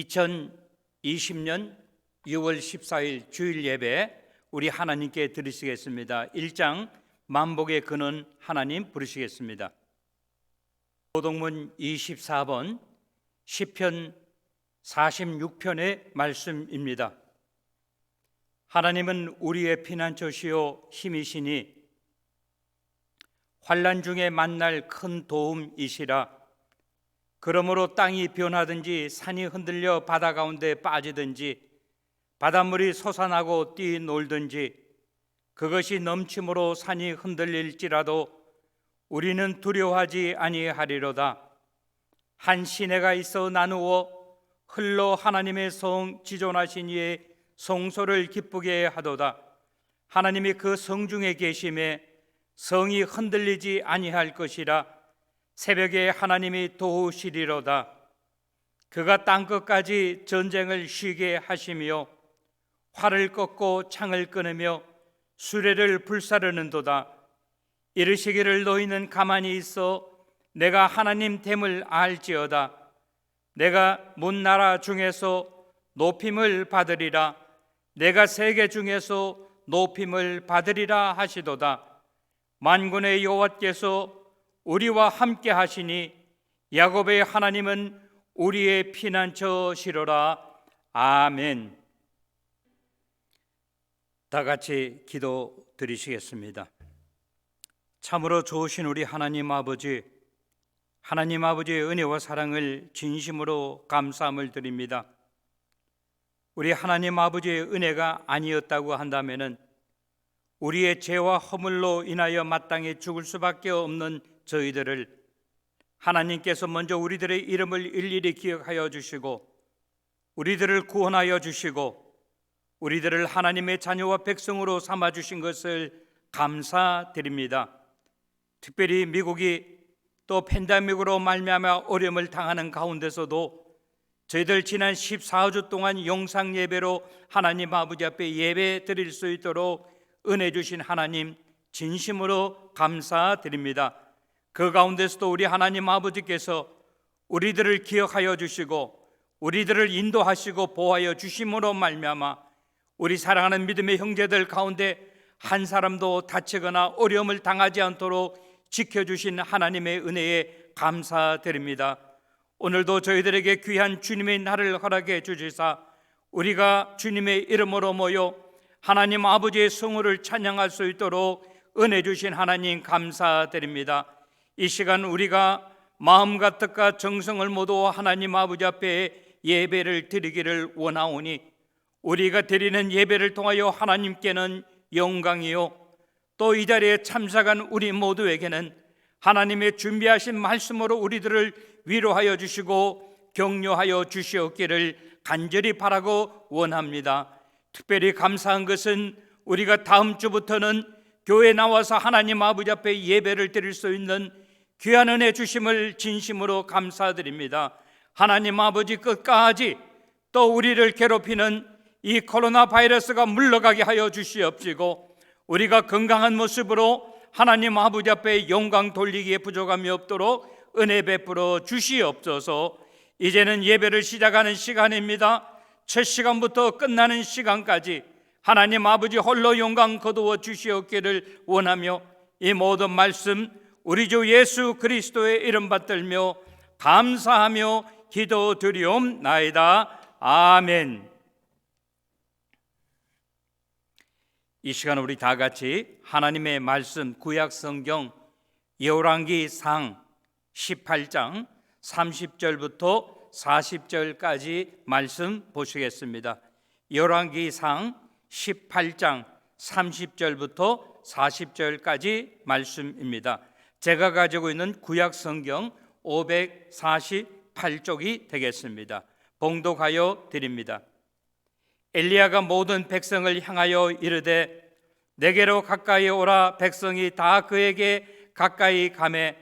2020년 6월 14일 주일 예배 우리 하나님께 드리시겠습니다. 1장 만복의 근원 하나님 부르시겠습니다. 도덕문 24번 시편 46편의 말씀입니다. 하나님은 우리의 피난처시요 힘이시니 환난 중에 만날 큰 도움이시라. 그러므로 땅이 변하든지 산이 흔들려 바다 가운데 빠지든지 바닷물이 솟아나고 뛰놀든지 그것이 넘침으로 산이 흔들릴지라도 우리는 두려워하지 아니하리로다. 한 시내가 있어 나누어 흘러 하나님의 성 지존하신 이의 성소를 기쁘게 하도다. 하나님이 그 성중에 계심에 성이 흔들리지 아니할 것이라. 새벽에 하나님이 도우시리로다. 그가 땅끝까지 전쟁을 쉬게 하시며 활을 꺾고 창을 끊으며 수레를 불사르는도다. 이르시기를 너희는 가만히 있어 내가 하나님 됨을 알지어다. 내가 문 나라 중에서 높임을 받으리라. 내가 세계 중에서 높임을 받으리라 하시도다. 만군의 여호와께서 우리와 함께 하시니 야곱의 하나님은 우리의 피난처시로라. 아멘. 다 같이 기도 드리시겠습니다. 참으로 좋으신 우리 하나님 아버지의 은혜와 사랑을 진심으로 감사함을 드립니다. 우리 하나님 아버지의 은혜가 아니었다고 한다면 우리의 죄와 허물로 인하여 마땅히 죽을 수밖에 없는 저희들을 하나님께서 먼저 우리들의 이름을 일일이 기억하여 주시고 우리들을 구원하여 주시고 우리들을 하나님의 자녀와 백성으로 삼아 주신 것을 감사드립니다. 특별히 미국이 또 팬데믹으로 말미암아 어려움을 당하는 가운데서도 저희들 지난 14주 동안 영상 예배로 하나님 아버지 앞에 예배 드릴 수 있도록 은혜 주신 하나님 진심으로 감사드립니다. 그 가운데서도 우리 하나님 아버지께서 우리들을 기억하여 주시고 우리들을 인도하시고 보호하여 주심으로 말미암아 우리 사랑하는 믿음의 형제들 가운데 한 사람도 다치거나 어려움을 당하지 않도록 지켜주신 하나님의 은혜에 감사드립니다. 오늘도 저희들에게 귀한 주님의 날을 허락해 주시사 우리가 주님의 이름으로 모여 하나님 아버지의 성호를 찬양할 수 있도록 은혜 주신 하나님 감사드립니다. 이 시간 우리가 마음과 뜻과 정성을 모두 하나님 아버지 앞에 예배를 드리기를 원하오니 우리가 드리는 예배를 통하여 하나님께는 영광이요 또 이 자리에 참석한 우리 모두에게는 하나님의 준비하신 말씀으로 우리들을 위로하여 주시고 격려하여 주시옵기를 간절히 바라고 원합니다. 특별히 감사한 것은 우리가 다음 주부터는 교회에 나와서 하나님 아버지 앞에 예배를 드릴 수 있는 귀한 은혜 주심을 진심으로 감사드립니다. 하나님 아버지 끝까지 또 우리를 괴롭히는 이 코로나 바이러스가 물러가게 하여 주시옵시고 우리가 건강한 모습으로 하나님 아버지 앞에 영광 돌리기에 부족함이 없도록 은혜 베풀어 주시옵소서. 이제는 예배를 시작하는 시간입니다. 첫 시간부터 끝나는 시간까지 하나님 아버지 홀로 영광 거두어 주시옵기를 원하며 이 모든 말씀 우리 주 예수 그리스도의 이름 받들며 감사하며 기도드리옵나이다. 아멘. 이 시간 우리 다 같이 하나님의 말씀 구약 성경 열왕기상 18장 30절부터 40절까지 말씀 보시겠습니다. 열왕기상 18장 30절부터 40절까지 말씀입니다. 제가 가지고 있는 구약 성경 548쪽이 되겠습니다. 봉독하여 드립니다. 엘리야가 모든 백성을 향하여 이르되 내게로 가까이 오라. 백성이 다 그에게 가까이 가매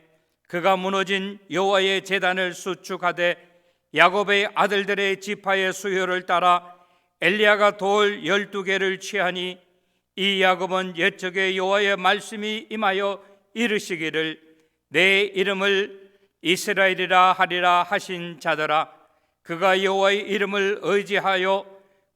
그가 무너진 여호와의 제단을 수축하되 야곱의 아들들의 지파의 수요를 따라 엘리야가 돌 12개를 취하니 이 야곱은 옛적에 여호와의 말씀이 임하여 이르시기를 내 이름을 이스라엘이라 하리라 하신 자들아 그가 여호와의 이름을 의지하여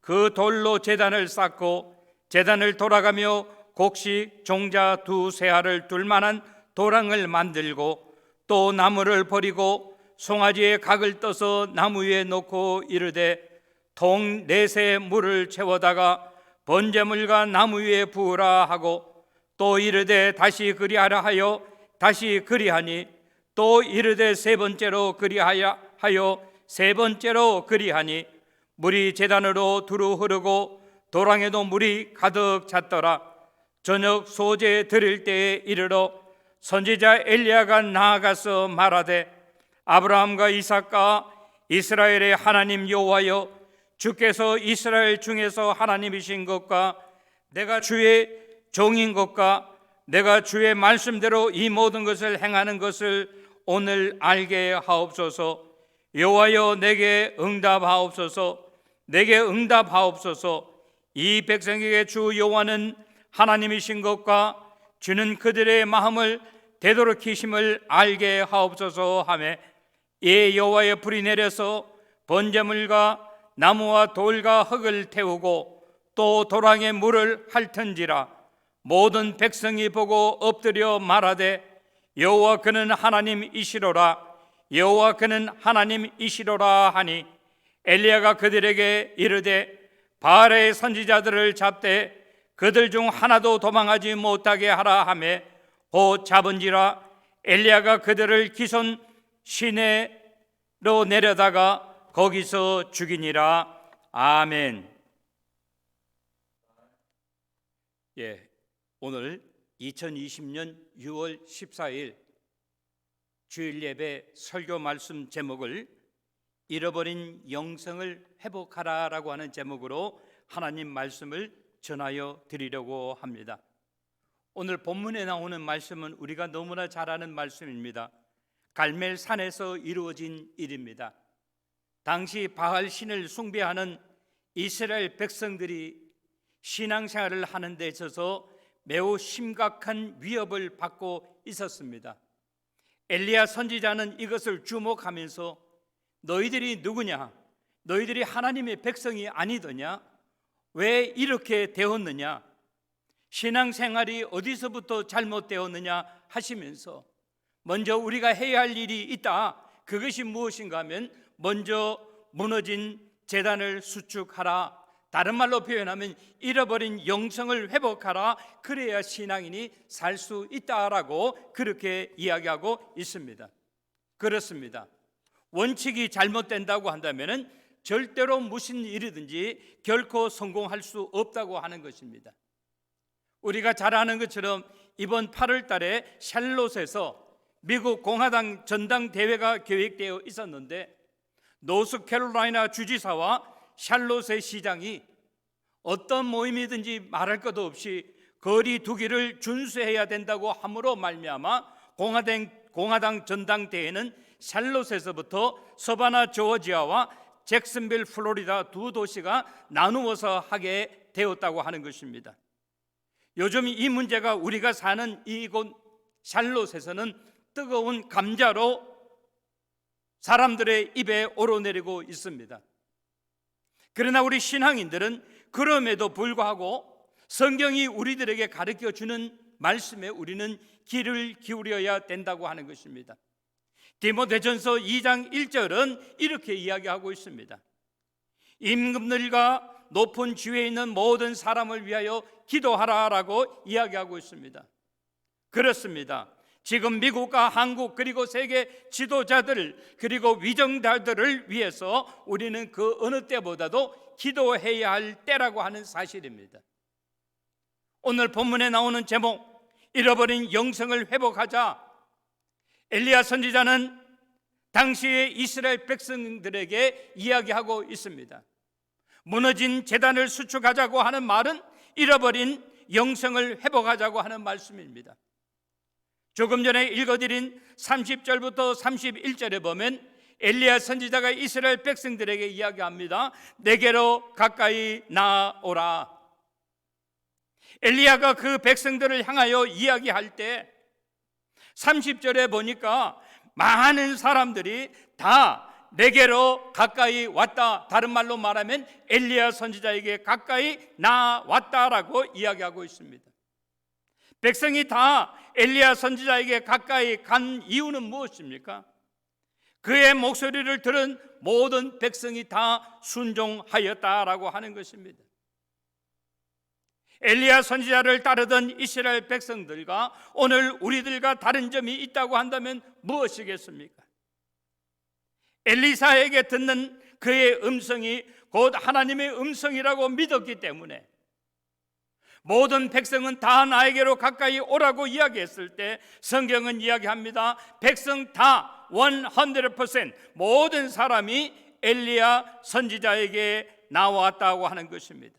그 돌로 제단을 쌓고 제단을 돌아가며 곡식 종자 두세 알을 둘 만한 도랑을 만들고 또 나무를 버리고 송아지의 각을 떠서 나무 위에 놓고 이르되 통 넷에 물을 채워다가 번제물과 나무 위에 부으라 하고 또 이르되 다시 그리하라 하여 다시 그리하니 또 이르되 세 번째로 그리하여 세 번째로 그리하니 물이 제단으로 두루 흐르고 도랑에도 물이 가득 찼더라. 저녁 소제 드릴 때에 이르러 선지자 엘리야가 나아가서 말하되 아브라함과 이삭과 이스라엘의 하나님 여호와여, 주께서 이스라엘 중에서 하나님이신 것과 내가 주의 종인 것과 내가 주의 말씀대로 이 모든 것을 행하는 것을 오늘 알게 하옵소서. 여호와여, 내게 응답하옵소서. 내게 응답하옵소서. 이 백성에게 주 여호와는 하나님이신 것과 주는 그들의 마음을 되돌이키심을 알게 하옵소서 하며 이 여호와의 불이 내려서 번제물과 나무와 돌과 흙을 태우고 또 도랑에 물을 핥은지라. 모든 백성이 보고 엎드려 말하되 여호와 그는 하나님이시로라. 여호와 그는 하나님이시로라 하니 엘리야가 그들에게 이르되 바알의 선지자들을 잡되 그들 중 하나도 도망하지 못하게 하라 하며 곧 잡은지라. 엘리야가 그들을 기손 시내로 내려다가 거기서 죽이니라. 아멘. 오늘 2020년 6월 14일 주일 예배 설교 말씀 제목을 잃어버린 영성을 회복하라라고 하는 제목으로 하나님 말씀을 전하여 드리려고 합니다. 오늘 본문에 나오는 말씀은 우리가 너무나 잘 아는 말씀입니다. 갈멜산에서 이루어진 일입니다. 당시 바알 신을 숭배하는 이스라엘 백성들이 신앙생활을 하는 데 있어서 매우 심각한 위협을 받고 있었습니다. 엘리야 선지자는 이것을 주목하면서 너희들이 누구냐? 너희들이 하나님의 백성이 아니더냐? 왜 이렇게 되었느냐? 신앙생활이 어디서부터 잘못되었느냐 하시면서 먼저 우리가 해야 할 일이 있다. 그것이 무엇인가 하면 먼저 무너진 제단을 수축하라. 다른 말로 표현하면 잃어버린 영성을 회복하라. 그래야 신앙인이 살 수 있다라고 그렇게 이야기하고 있습니다. 그렇습니다. 원칙이 잘못된다고 한다면 절대로 무슨 일이든지 결코 성공할 수 없다고 하는 것입니다. 우리가 잘 아는 것처럼 이번 8월 달에 샬롯에서 미국 공화당 전당대회가 계획되어 있었는데 노스캐롤라이나 주지사와 샬롯의 시장이 어떤 모임이든지 말할 것도 없이 거리 두기를 준수해야 된다고 함으로 말미암아 공화당 전당대회는 샬롯에서부터 서바나 조지아와 잭슨빌 플로리다 두 도시가 나누어서 하게 되었다고 하는 것입니다. 요즘 이 문제가 우리가 사는 이곳 샬롯에서는 뜨거운 감자로 사람들의 입에 오르내리고 있습니다. 그러나 우리 신앙인들은 그럼에도 불구하고 성경이 우리들에게 가르쳐주는 말씀에 우리는 귀를 기울여야 된다고 하는 것입니다. 디모데전서 2장 1절은 이렇게 이야기하고 있습니다. 임금들과 높은 지위에 있는 모든 사람을 위하여 기도하라라고 이야기하고 있습니다. 그렇습니다. 지금 미국과 한국 그리고 세계 지도자들 그리고 위정자들을 위해서 우리는 그 어느 때보다도 기도해야 할 때라고 하는 사실입니다. 오늘 본문에 나오는 제목 잃어버린 영성을 회복하자. 엘리야 선지자는 당시의 이스라엘 백성들에게 이야기하고 있습니다. 무너진 제단을 수축하자고 하는 말은 잃어버린 영성을 회복하자고 하는 말씀입니다. 조금 전에 읽어드린 30절부터 31절에 보면 엘리야 선지자가 이스라엘 백성들에게 이야기합니다. 내게로 가까이 나아오라. 엘리야가 그 백성들을 향하여 이야기할 때 30절에 보니까 많은 사람들이 다 내게로 가까이 왔다. 다른 말로 말하면 엘리야 선지자에게 가까이 나왔다라고 이야기하고 있습니다. 백성이 다 엘리야 선지자에게 가까이 간 이유는 무엇입니까? 그의 목소리를 들은 모든 백성이 다 순종하였다라고 하는 것입니다. 엘리야 선지자를 따르던 이스라엘 백성들과 오늘 우리들과 다른 점이 있다고 한다면 무엇이겠습니까? 엘리사에게 듣는 그의 음성이 곧 하나님의 음성이라고 믿었기 때문에 모든 백성은 다 나에게로 가까이 오라고 이야기했을 때 성경은 이야기합니다. 백성 다 100% 모든 사람이 엘리야 선지자에게 나왔다고 하는 것입니다.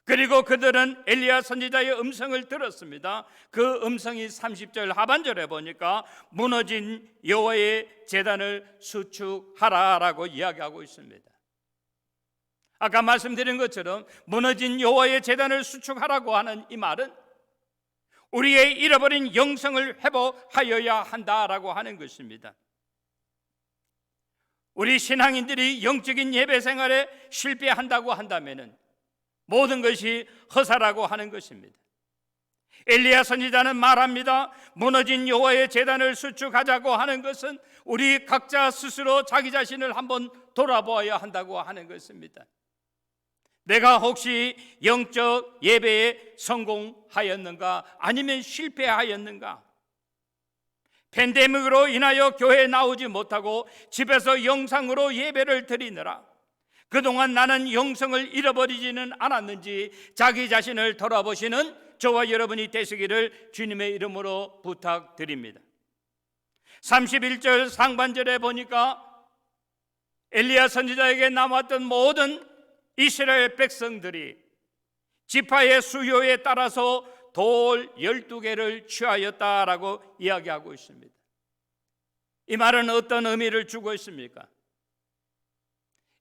그리고 그들은 엘리야 선지자의 음성을 들었습니다. 그 음성이 30절 하반절에 보니까 무너진 여호와의 제단을 수축하라라고 이야기하고 있습니다. 아까 말씀드린 것처럼 무너진 여호와의 제단을 수축하라고 하는 이 말은 우리의 잃어버린 영성을 회복하여야 한다라고 하는 것입니다. 우리 신앙인들이 영적인 예배 생활에 실패한다고 한다면 모든 것이 허사라고 하는 것입니다. 엘리야 선지자는 말합니다. 무너진 여호와의 제단을 수축하자고 하는 것은 우리 각자 스스로 자기 자신을 한번 돌아보아야 한다고 하는 것입니다. 내가 혹시 영적 예배에 성공하였는가 아니면 실패하였는가? 팬데믹으로 인하여 교회에 나오지 못하고 집에서 영상으로 예배를 드리느라 그동안 나는 영성을 잃어버리지는 않았는지 자기 자신을 돌아보시는 저와 여러분이 되시기를 주님의 이름으로 부탁드립니다. 31절 상반절에 보니까 엘리야 선지자에게 남았던 모든 이스라엘 백성들이 지파의 수요에 따라서 돌 12개를 취하였다라고 이야기하고 있습니다. 이 말은 어떤 의미를 주고 있습니까?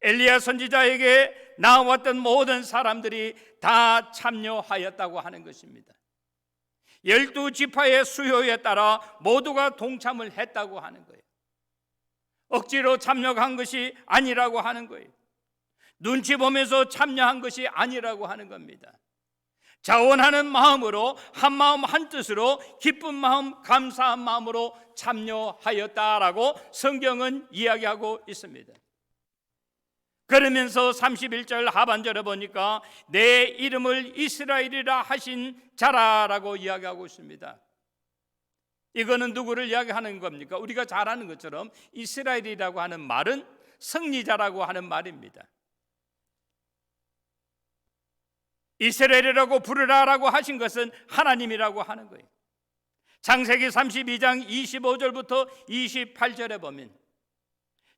엘리야 선지자에게 나왔던 모든 사람들이 다 참여하였다고 하는 것입니다. 12지파의 수요에 따라 모두가 동참을 했다고 하는 거예요. 억지로 참여한 것이 아니라고 하는 거예요. 눈치 보면서 참여한 것이 아니라고 하는 겁니다. 자원하는 마음으로 한 마음 한 뜻으로 기쁜 마음 감사한 마음으로 참여하였다라고 성경은 이야기하고 있습니다. 그러면서 31절 하반절에 보니까 내 이름을 이스라엘이라 하신 자라라고 이야기하고 있습니다. 이거는 누구를 이야기하는 겁니까? 우리가 잘 아는 것처럼 이스라엘이라고 하는 말은 승리자라고 하는 말입니다. 이스라엘이라고 부르라라고 하신 것은 하나님이라고 하는 거예요. 창세기 32장 25절부터 28절에 보면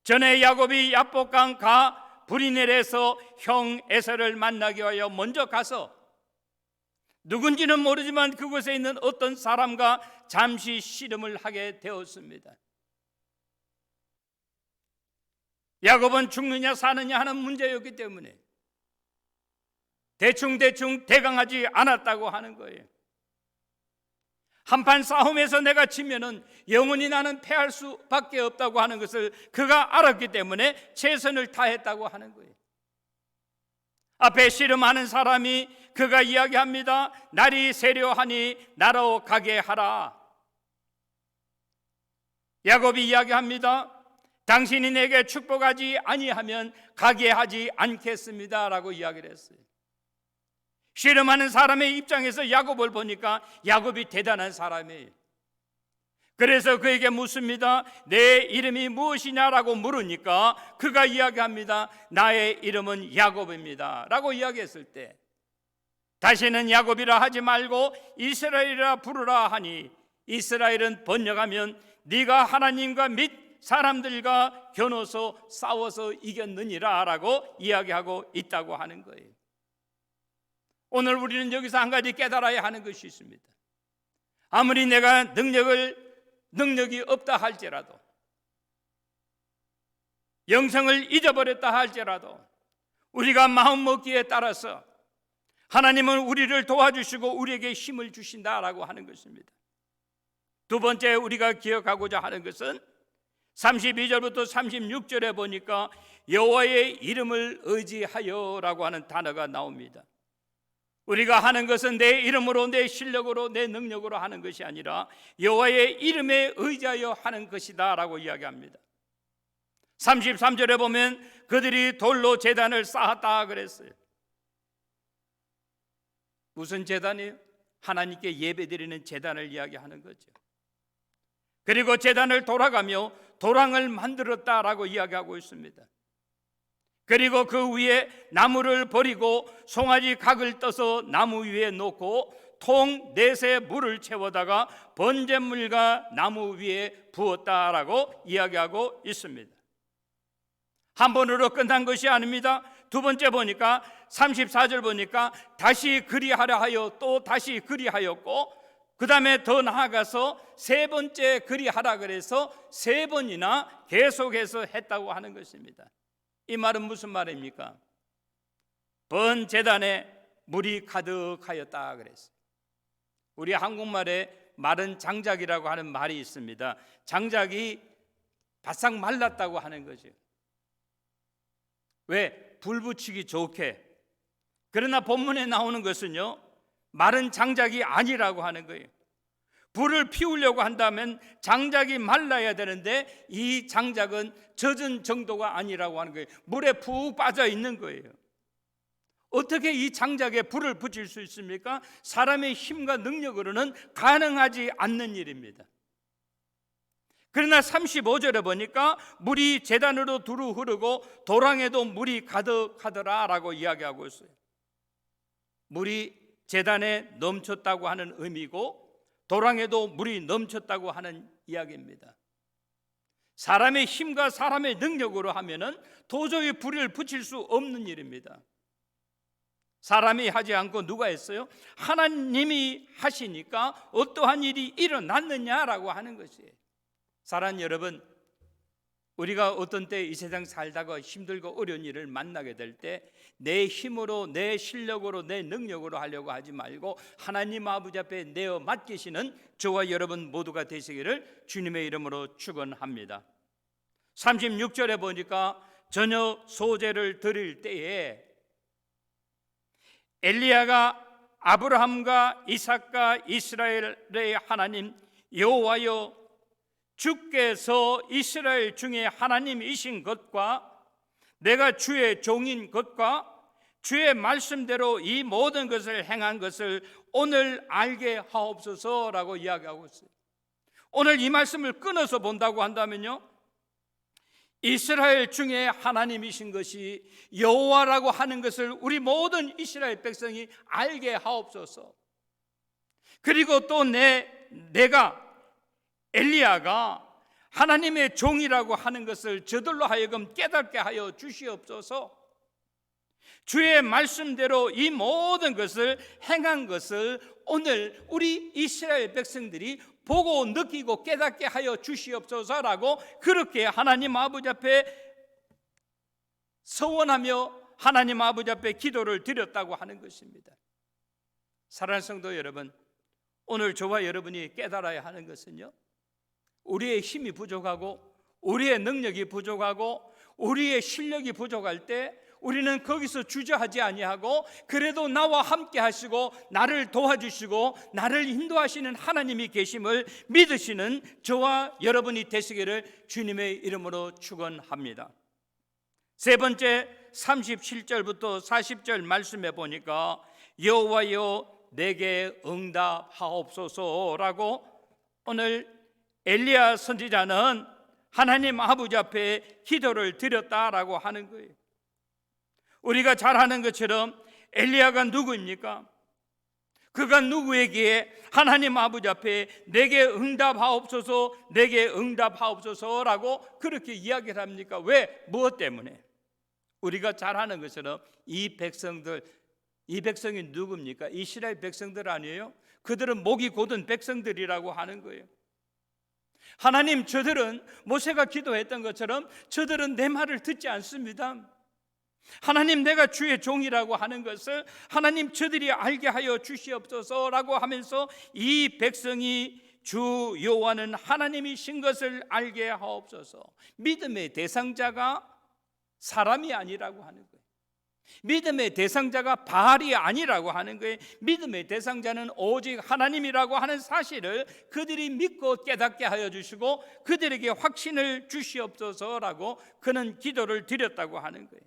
전에 야곱이 야복강 가 브리넬에서 형 에서를 만나기 위하여 먼저 가서 누군지는 모르지만 그곳에 있는 어떤 사람과 잠시 씨름을 하게 되었습니다. 야곱은 죽느냐 사느냐 하는 문제였기 때문에 대충 대강하지 않았다고 하는 거예요. 한판 싸움에서 내가 지면은 영원히 나는 패할 수밖에 없다고 하는 것을 그가 알았기 때문에 최선을 다했다고 하는 거예요. 앞에 씨름하는 사람이 그가 이야기합니다. 날이 세려하니 나로 가게 하라. 야곱이 이야기합니다. 당신이 내게 축복하지 아니하면 가게 하지 않겠습니다 라고 이야기를 했어요. 씨름하는 사람의 입장에서 야곱을 보니까 야곱이 대단한 사람이에요. 그래서 그에게 묻습니다. 내 이름이 무엇이냐라고 물으니까 그가 이야기합니다. 나의 이름은 야곱입니다 라고 이야기했을 때 다시는 야곱이라 하지 말고 이스라엘이라 부르라 하니 이스라엘은 번역하면 네가 하나님과 및 사람들과 겨눠서 싸워서 이겼느니라 라고 이야기하고 있다고 하는 거예요. 오늘 우리는 여기서 한 가지 깨달아야 하는 것이 있습니다. 아무리 내가 능력이 없다 할지라도 영성을 잊어버렸다 할지라도 우리가 마음먹기에 따라서 하나님은 우리를 도와주시고 우리에게 힘을 주신다라고 하는 것입니다. 두 번째 우리가 기억하고자 하는 것은 32절부터 36절에 보니까 여호와의 이름을 의지하여라고 하는 단어가 나옵니다. 우리가 하는 것은 내 이름으로, 내 실력으로, 내 능력으로 하는 것이 아니라 여호와의 이름에 의지하여 하는 것이다 라고 이야기합니다. 33절에 보면 그들이 돌로 제단을 쌓았다 그랬어요. 무슨 제단이에요? 하나님께 예배드리는 제단을 이야기하는 거죠. 그리고 제단을 돌아가며 도랑을 만들었다라고 이야기하고 있습니다. 그리고 그 위에 나무를 버리고 송아지 각을 떠서 나무 위에 놓고 통 넷에 물을 채워다가 번제물과 나무 위에 부었다라고 이야기하고 있습니다. 한 번으로 끝난 것이 아닙니다. 두 번째 보니까 34절 보니까 다시 그리하려 하여 또 다시 그리하였고, 그 다음에 더 나아가서 세 번째 그리하라 그래서 세 번이나 계속해서 했다고 하는 것입니다. 이 말은 무슨 말입니까? 번제단에 물이 가득하였다 그랬어요. 우리 한국말에 마른 장작이라고 하는 말이 있습니다. 장작이 바싹 말랐다고 하는 거죠. 왜? 불 붙이기 좋게. 그러나 본문에 나오는 것은요, 마른 장작이 아니라고 하는 거예요. 불을 피우려고 한다면 장작이 말라야 되는데 이 장작은 젖은 정도가 아니라고 하는 거예요. 물에 푹 빠져 있는 거예요. 어떻게 이 장작에 불을 붙일 수 있습니까? 사람의 힘과 능력으로는 가능하지 않는 일입니다. 그러나 35절에 보니까 물이 제단으로 두루 흐르고 도랑에도 물이 가득하더라 라고 이야기하고 있어요. 물이 제단에 넘쳤다고 하는 의미고 도랑에도 물이 넘쳤다고 하는 이야기입니다. 사람의 힘과 사람의 능력으로 하면은 도저히 불을 붙일 수 없는 일입니다. 사람이 하지 않고 누가 했어요? 하나님이 하시니까 어떠한 일이 일어났느냐라고 하는 것이에요. 사랑하는 여러분, 우리가 어떤 때 이 세상 살다가 힘들고 어려운 일을 만나게 될 때 내 힘으로, 내 실력으로, 내 능력으로 하려고 하지 말고 하나님 아버지 앞에 내어 맡기시는 저와 여러분 모두가 되시기를 주님의 이름으로 축원합니다. 36절에 보니까 저녁 소제를 드릴 때에 엘리야가 아브라함과 이삭과 이스라엘의 하나님 여호와여, 주께서 이스라엘 중에 하나님이신 것과 내가 주의 종인 것과 주의 말씀대로 이 모든 것을 행한 것을 오늘 알게 하옵소서라고 이야기하고 있어요. 오늘 이 말씀을 끊어서 본다고 한다면요, 이스라엘 중에 하나님이신 것이 여호와라고 하는 것을 우리 모든 이스라엘 백성이 알게 하옵소서. 그리고 또 내가 엘리야가 하나님의 종이라고 하는 것을 저들로 하여금 깨닫게 하여 주시옵소서. 주의 말씀대로 이 모든 것을 행한 것을 오늘 우리 이스라엘 백성들이 보고 느끼고 깨닫게 하여 주시옵소서라고 그렇게 하나님 아버지 앞에 서원하며 하나님 아버지 앞에 기도를 드렸다고 하는 것입니다. 사랑하는 성도 여러분, 오늘 저와 여러분이 깨달아야 하는 것은요, 우리의 힘이 부족하고 우리의 능력이 부족하고 우리의 실력이 부족할 때 우리는 거기서 주저하지 아니하고 그래도 나와 함께 하시고 나를 도와주시고 나를 인도하시는 하나님이 계심을 믿으시는 저와 여러분이 되시기를 주님의 이름으로 축원합니다. 세 번째 37절부터 40절 말씀해 보니까 여호와여 내게 응답하옵소서라고 오늘 엘리야 선지자는 하나님 아버지 앞에 기도를 드렸다라고 하는 거예요. 우리가 잘 아는 것처럼 엘리야가 누구입니까? 그가 누구에게 하나님 아버지 앞에 내게 응답하옵소서, 내게 응답하옵소서라고 그렇게 이야기를 합니까? 왜? 무엇 때문에? 우리가 잘 아는 것처럼 이 백성이 누굽니까? 이스라엘 백성들 아니에요? 그들은 목이 곧은 백성들이라고 하는 거예요. 하나님, 저들은 모세가 기도했던 것처럼 저들은 내 말을 듣지 않습니다. 하나님, 내가 주의 종이라고 하는 것을 하나님 저들이 알게 하여 주시옵소서라고 하면서 이 백성이 주 여호와는 하나님이신 것을 알게 하옵소서. 믿음의 대상자가 사람이 아니라고 하는 거예요. 믿음의 대상자가 바알이 아니라고 하는 거예요. 믿음의 대상자는 오직 하나님이라고 하는 사실을 그들이 믿고 깨닫게 하여 주시고 그들에게 확신을 주시옵소서라고 그는 기도를 드렸다고 하는 거예요.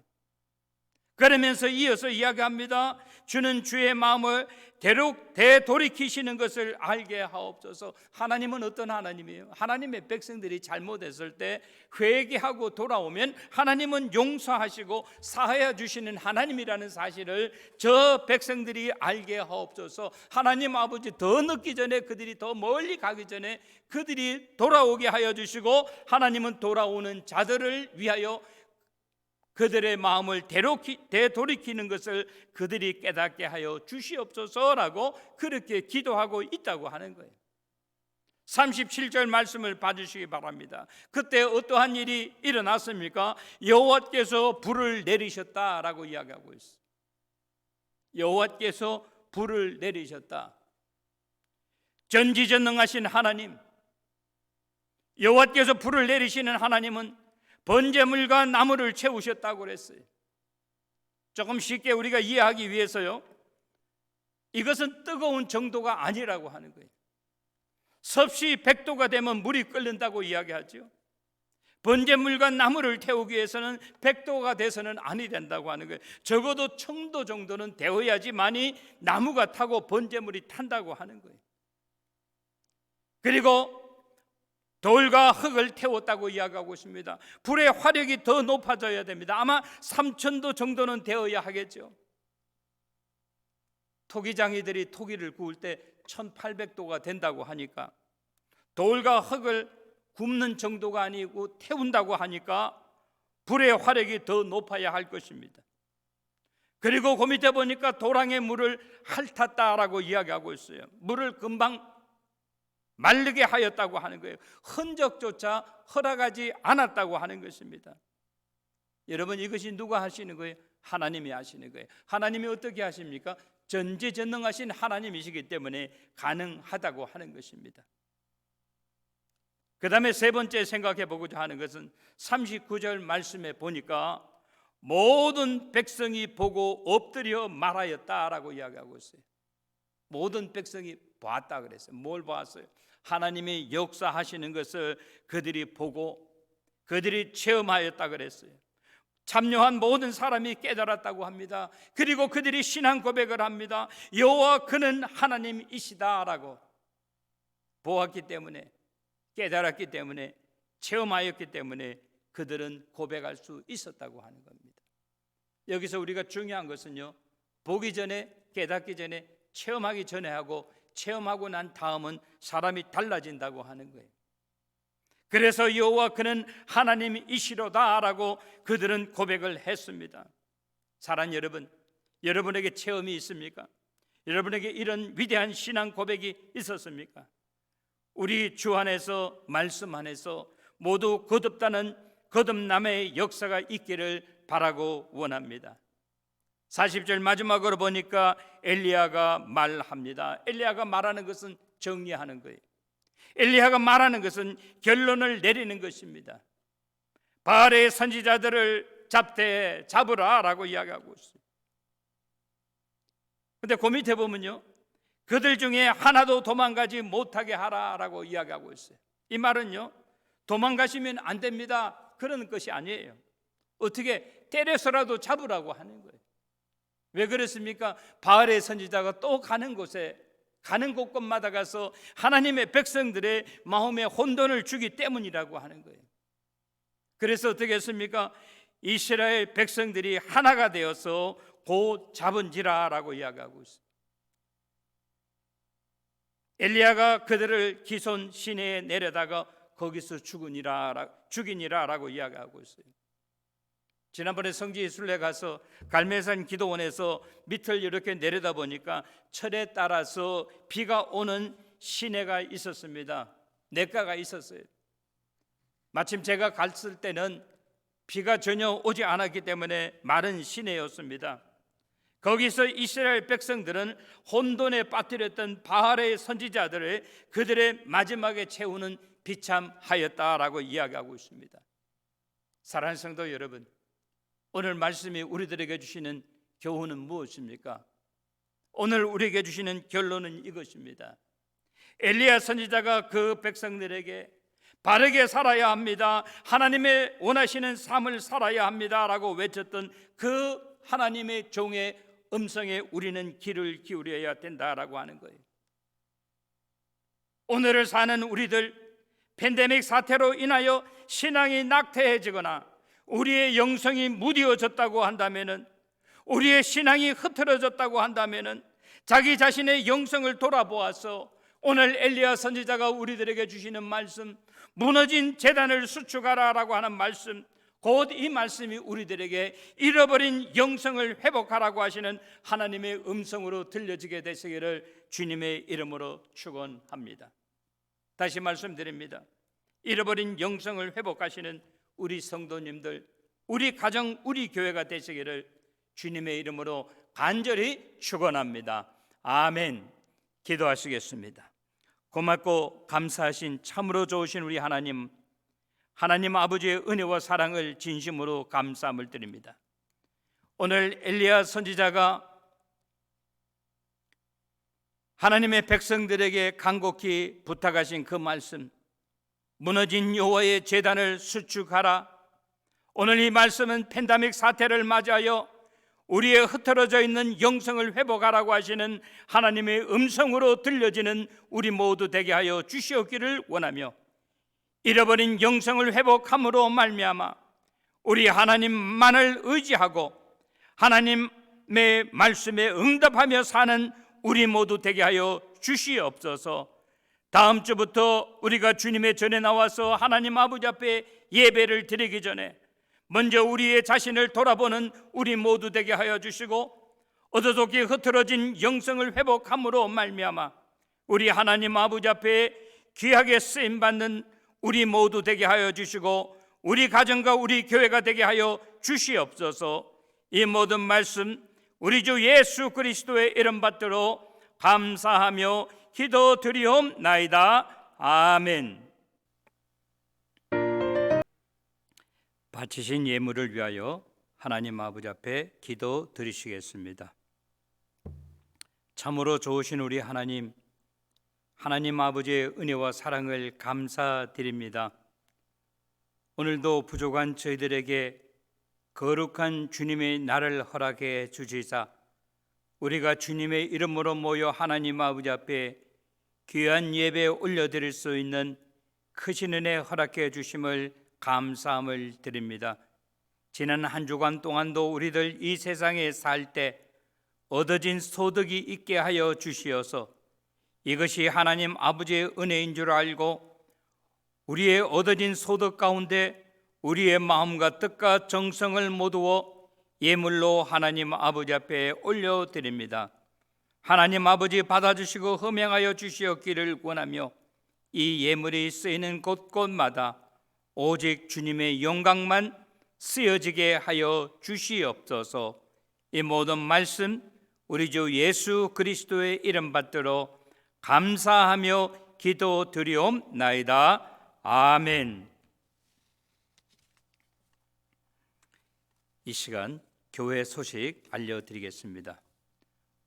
그러면서 이어서 이야기합니다. 주는 주의 마음을 되돌이키시는 것을 알게 하옵소서. 하나님은 어떤 하나님이에요? 하나님의 백성들이 잘못했을 때 회개하고 돌아오면 하나님은 용서하시고 사하여 주시는 하나님이라는 사실을 저 백성들이 알게 하옵소서. 하나님 아버지 더 늦기 전에, 그들이 더 멀리 가기 전에 그들이 돌아오게 하여 주시고 하나님은 돌아오는 자들을 위하여 그들의 마음을 되돌이키는 것을 그들이 깨닫게 하여 주시옵소서라고 그렇게 기도하고 있다고 하는 거예요. 37절 말씀을 봐주시기 바랍니다. 그때 어떠한 일이 일어났습니까? 여호와께서 불을 내리셨다라고 이야기하고 있어요. 여호와께서 불을 내리셨다. 전지전능하신 하나님, 여호와께서 불을 내리시는 하나님은 번제물과 나무를 채우셨다고 그랬어요. 조금 쉽게 우리가 이해하기 위해서요, 이것은 뜨거운 정도가 아니라고 하는 거예요. 섭씨 100도가 되면 물이 끓는다고 이야기하죠. 번제물과 나무를 태우기 위해서는 100도가 돼서는 아니 된다고 하는 거예요. 적어도 1000도 정도는 되어야지만이 나무가 타고 번제물이 탄다고 하는 거예요. 그리고 돌과 흙을 태웠다고 이야기하고 있습니다. 불의 화력이 더 높아져야 됩니다. 아마 3000도 정도는 되어야 하겠죠. 토기장이들이 토기를 구울 때 1800도가 된다고 하니까, 돌과 흙을 굽는 정도가 아니고 태운다고 하니까 불의 화력이 더 높아야 할 것입니다. 그리고 그 밑에 보니까 도랑의 물을 핥았다라고 이야기하고 있어요. 물을 금방 마르게 하였다고 하는 거예요. 흔적조차 허락하지 않았다고 하는 것입니다. 여러분, 이것이 누가 하시는 거예요? 하나님이 하시는 거예요. 하나님이 어떻게 하십니까? 전지전능하신 하나님이시기 때문에 가능하다고 하는 것입니다. 그 다음에 세 번째 생각해 보고자 하는 것은 39절 말씀에 보니까 모든 백성이 보고 엎드려 말하였다라고 이야기하고 있어요. 모든 백성이 봤다 그랬어요. 뭘 봤어요? 하나님이 역사하시는 것을 그들이 보고 그들이 체험하였다 그랬어요. 참여한 모든 사람이 깨달았다고 합니다. 그리고 그들이 신앙 고백을 합니다. 여호와 그는 하나님이시다라고 보았기 때문에, 깨달았기 때문에, 체험하였기 때문에 그들은 고백할 수 있었다고 하는 겁니다. 여기서 우리가 중요한 것은요, 보기 전에, 깨닫기 전에, 체험하기 전에 하고 체험하고 난 다음은 사람이 달라진다고 하는 거예요. 그래서 여호와 그는 하나님이시로다라고 그들은 고백을 했습니다. 사랑하는 여러분, 여러분에게 체험이 있습니까? 여러분에게 이런 위대한 신앙 고백이 있었습니까? 우리 주 안에서, 말씀 안에서 모두 거듭남의 역사가 있기를 바라고 원합니다. 40절 마지막으로 보니까 엘리야가 말합니다. 엘리야가 말하는 것은 정리하는 거예요. 엘리야가 말하는 것은 결론을 내리는 것입니다. 바알의 선지자들을 잡으라라고 이야기하고 있어요. 그런데 그 밑에 보면요, 그들 중에 하나도 도망가지 못하게 하라라고 이야기하고 있어요. 이 말은요, 도망가시면 안 됩니다, 그런 것이 아니에요. 어떻게 때려서라도 잡으라고 하는 거예요. 왜 그렇습니까? 바알의 선지자가 또 가는 곳곳마다 가서 하나님의 백성들의 마음에 혼돈을 주기 때문이라고 하는 거예요. 그래서 어떻게 했습니까? 이스라엘 백성들이 하나가 되어서 곧 잡은지라라고 이야기하고 있어요. 엘리야가 그들을 기손 시내에 내려다가 거기서 죽이니라라고 이야기하고 있어요. 지난번에 성지 예술에 가서 갈멜산 기도원에서 밑을 이렇게 내려다 보니까 철에 따라서 비가 오는 시내가 있었습니다. 냇가가 있었어요. 마침 제가 갔을 때는 비가 전혀 오지 않았기 때문에 마른 시내였습니다. 거기서 이스라엘 백성들은 혼돈에 빠뜨렸던 바알의 선지자들을 그들의 마지막에 채우는 비참하였다라고 이야기하고 있습니다. 사랑하는 성도 여러분, 오늘 말씀이 우리들에게 주시는 교훈은 무엇입니까? 오늘 우리에게 주시는 결론은 이것입니다. 엘리야 선지자가 그 백성들에게 바르게 살아야 합니다, 하나님의 원하시는 삶을 살아야 합니다 라고 외쳤던 그 하나님의 종의 음성에 우리는 귀를 기울여야 된다라고 하는 거예요. 오늘을 사는 우리들, 팬데믹 사태로 인하여 신앙이 낙태해지거나 우리의 영성이 무디어졌다고 한다면은, 우리의 신앙이 흐트러졌다고 한다면은 자기 자신의 영성을 돌아보아서 오늘 엘리야 선지자가 우리들에게 주시는 말씀, 무너진 제단을 수축하라라고 하는 말씀, 곧 이 말씀이 우리들에게 잃어버린 영성을 회복하라고 하시는 하나님의 음성으로 들려지게 되시기를 주님의 이름으로 축원합니다. 다시 말씀드립니다. 잃어버린 영성을 회복하시는 우리 성도님들, 우리 가정, 우리 교회가 되시기를 주님의 이름으로 간절히 축원합니다. 아멘. 기도하시겠습니다. 고맙고 감사하신 참으로 좋으신 우리 하나님, 하나님 아버지의 은혜와 사랑을 진심으로 감사함을 드립니다. 오늘 엘리야 선지자가 하나님의 백성들에게 간곡히 부탁하신 그 말씀, 무너진 여호와의 제단을 수축하라. 오늘 이 말씀은 팬데믹 사태를 맞이하여 우리의 흐트러져 있는 영성을 회복하라고 하시는 하나님의 음성으로 들려지는 우리 모두 되게 하여 주시옵기를 원하며, 잃어버린 영성을 회복함으로 말미암아 우리 하나님만을 의지하고 하나님의 말씀에 응답하며 사는 우리 모두 되게 하여 주시옵소서. 다음 주부터 우리가 주님의 전에 나와서 하나님 아버지 앞에 예배를 드리기 전에 먼저 우리의 자신을 돌아보는 우리 모두 되게 하여 주시고, 어두좋게 흐트러진 영성을 회복함으로 말미암아 우리 하나님 아버지 앞에 귀하게 쓰임받는 우리 모두 되게 하여 주시고, 우리 가정과 우리 교회가 되게 하여 주시옵소서. 이 모든 말씀 우리 주 예수 그리스도의 이름 받들어 감사하며 기도드리옵나이다. 아멘. 바치신 예물을 위하여 하나님 아버지 앞에 기도 드리시겠습니다. 참으로 좋으신 우리 하나님, 하나님 아버지의 은혜와 사랑을 감사드립니다. 오늘도 부족한 저희들에게 거룩한 주님의 날을 허락해 주시사 우리가 주님의 이름으로 모여 하나님 아버지 앞에 귀한 예배 올려드릴 수 있는 크신 은혜 허락해 주심을 감사함을 드립니다. 지난 한 주간 동안도 우리들 이 세상에 살 때 얻어진 소득이 있게 하여 주시어서 이것이 하나님 아버지의 은혜인 줄 알고 우리의 얻어진 소득 가운데 우리의 마음과 뜻과 정성을 모두어 예물로 하나님 아버지 앞에 올려드립니다. 하나님 아버지 받아주시고 흠양하여 주시옵기를 원하며 이 예물이 쓰이는 곳곳마다 오직 주님의 영광만 쓰여지게 하여 주시옵소서. 이 모든 말씀 우리 주 예수 그리스도의 이름 받들어 감사하며 기도드리옵나이다. 아멘. 이 시간 교회 소식 알려드리겠습니다.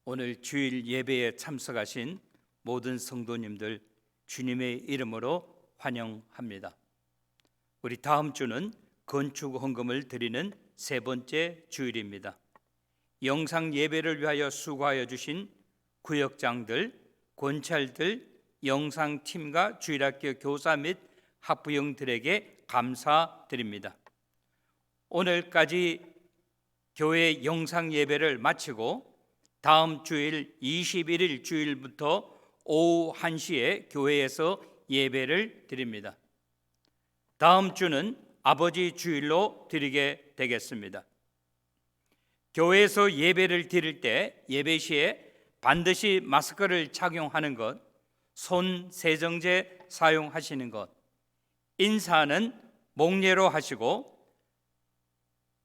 오늘 주일 예배에 참석하신 모든 성도님들 주님의 이름으로 환영합니다. 우리 다음 주는 건축 헌금을 드리는 세 번째 주일입니다. 영상 예배를 위하여 수고하여 주신 구역장들, 권찰들, 영상팀과 주일학교 교사 및 학부형들에게 감사드립니다. 오늘까지 교회 영상 예배를 마치고 다음 주일 21일 주일부터 오후 1시에 교회에서 예배를 드립니다. 다음 주는 아버지 주일로 드리게 되겠습니다. 교회에서 예배를 드릴 때 예배 시에 반드시 마스크를 착용하는 것, 손 세정제 사용하시는 것, 인사는 목례로 하시고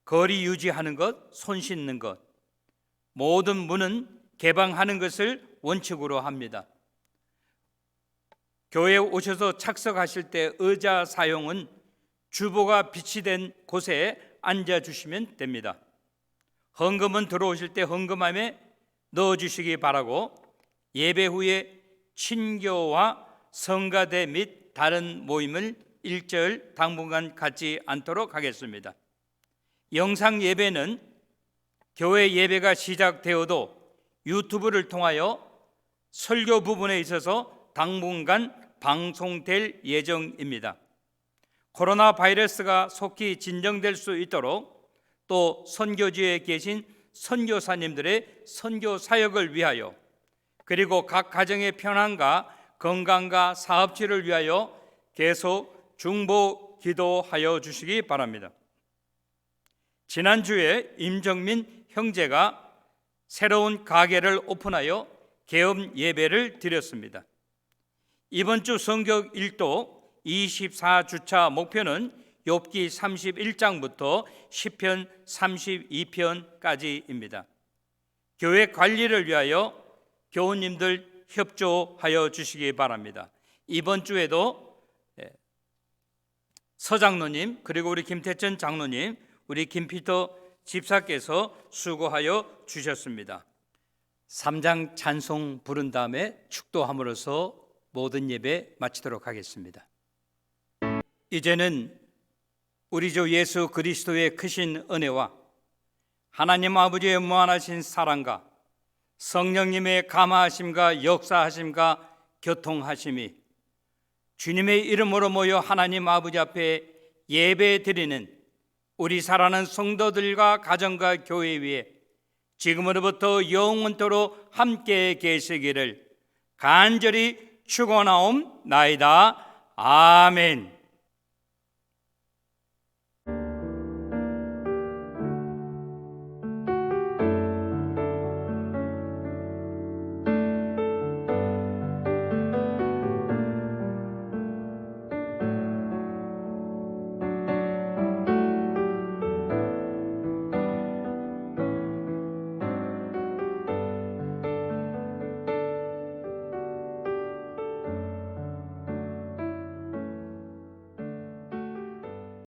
거리 유지하는 것, 손 씻는 것, 모든 문은 개방하는 것을 원칙으로 합니다. 교회에 오셔서 착석하실 때 의자 사용은 주보가 비치된 곳에 앉아주시면 됩니다. 헌금은 들어오실 때 헌금함에 넣어주시기 바라고, 예배 후에 친교와 성가대 및 다른 모임을 일절 당분간 갖지 않도록 하겠습니다. 영상 예배는 교회 예배가 시작되어도 유튜브를 통하여 설교 부분에 있어서 당분간 방송될 예정입니다. 코로나 바이러스가 속히 진정될 수 있도록 또 선교지에 계신 선교사님들의 선교 사역을 위하여, 그리고 각 가정의 평안과 건강과 사업지를 위하여 계속 중보 기도하여 주시기 바랍니다. 지난주에 임정민 형제가 새로운 가게를 오픈하여 개업 예배를 드렸습니다. 이번 주 성경 일도 24주차 목표는 욥기 31장부터 시편 32편까지입니다. 교회 관리를 위하여 교우님들 협조하여 주시기 바랍니다. 이번 주에도 서장로님, 그리고 우리 김태천 장로님, 우리 김피터 집사께서 수고하여 주셨습니다. 3장 찬송 부른 다음에 축도함으로써 모든 예배 마치도록 하겠습니다. 이제는 우리 주 예수 그리스도의 크신 은혜와 하나님 아버지의 무한하신 사랑과 성령님의 감화하심과 역사하심과 교통하심이 주님의 이름으로 모여 하나님 아버지 앞에 예배드리는 우리 사랑하는 성도들과 가정과 교회 위에 지금으로부터 영원토록 함께 계시기를 간절히 축원하옵나이다. 아멘.